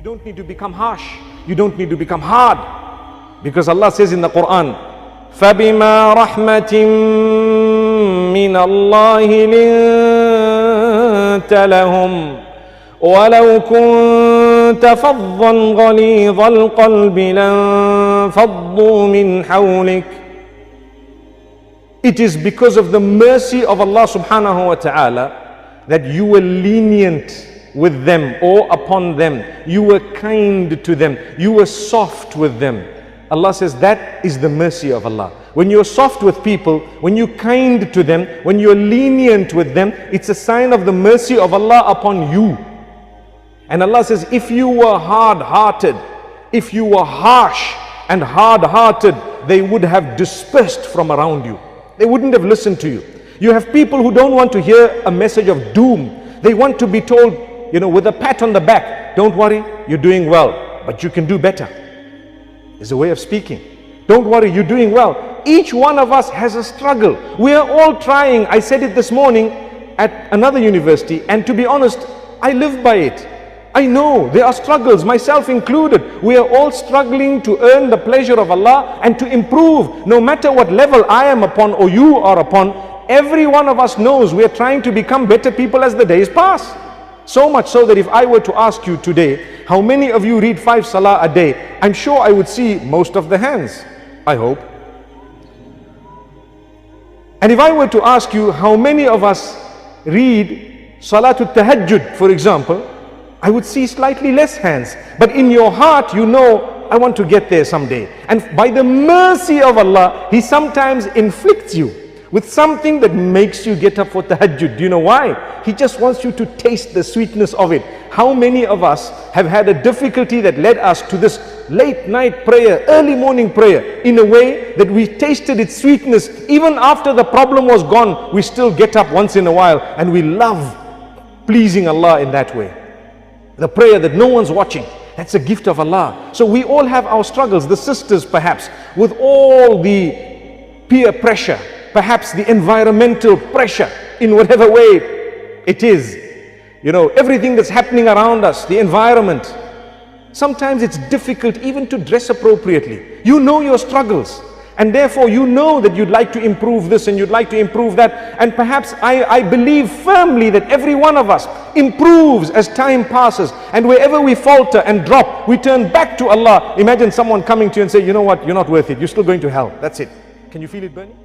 You don't need to become harsh. You don't need to become hard. Because Allah says in the Quran, فَبِمَا رَحْمَةٍ مِّنَ اللَّهِ لِنْتَ لَهُمْ وَلَوْ كُنْتَ فَظًّا غَلِيظَ الْقَلْبِ لَانْفَضُّوا مِنْ حَوْلِكَ. It is because of the mercy of Allah subhanahu wa ta'ala that you were lenient with them or upon them. You were kind to them. You were soft with them. Allah says that is the mercy of Allah. When you're soft with people, when you're kind to them, when you're lenient with them, it's a sign of the mercy of Allah upon you. And Allah says, if you were hard-hearted, if you were harsh and hard-hearted, they would have dispersed from around you. They wouldn't have listened to you. You have people who don't want to hear a message of doom. They want to be told, with a pat on the back, don't worry, you're doing well, but you can do better. Is a way of speaking. Don't worry, you're doing well. Each one of us has a struggle. We are all trying. I said it this morning at another university, and to be honest, I live by it. I know there are struggles, myself included. We are all struggling to earn the pleasure of Allah and to improve. No matter what level I am upon or you are upon, every one of us knows we are trying to become better people as the days pass. So much so that if I were to ask you today, how many of you read 5 salah a day? I'm sure I would see most of the hands, I hope. And if I were to ask you how many of us read Salatul Tahajjud, for example, I would see slightly less hands. But in your heart, I want to get there someday. And by the mercy of Allah, He sometimes inflicts you with something that makes you get up for tahajjud. Do you know why? He just wants you to taste the sweetness of it. How many of us have had a difficulty that led us to this late night prayer, early morning prayer, in a way that we tasted its sweetness. Even after the problem was gone, we still get up once in a while and we love pleasing Allah in that way. The prayer that no one's watching, that's a gift of Allah. So we all have our struggles. The sisters perhaps, with all the peer pressure, perhaps the environmental pressure in whatever way it is. Everything that's happening around us, the environment. Sometimes it's difficult even to dress appropriately. You know your struggles. And therefore you know that you'd like to improve this and you'd like to improve that. And perhaps I believe firmly that every one of us improves as time passes. And wherever we falter and drop, we turn back to Allah. Imagine someone coming to you and say, you know what, you're not worth it. You're still going to hell. That's it. Can you feel it burning?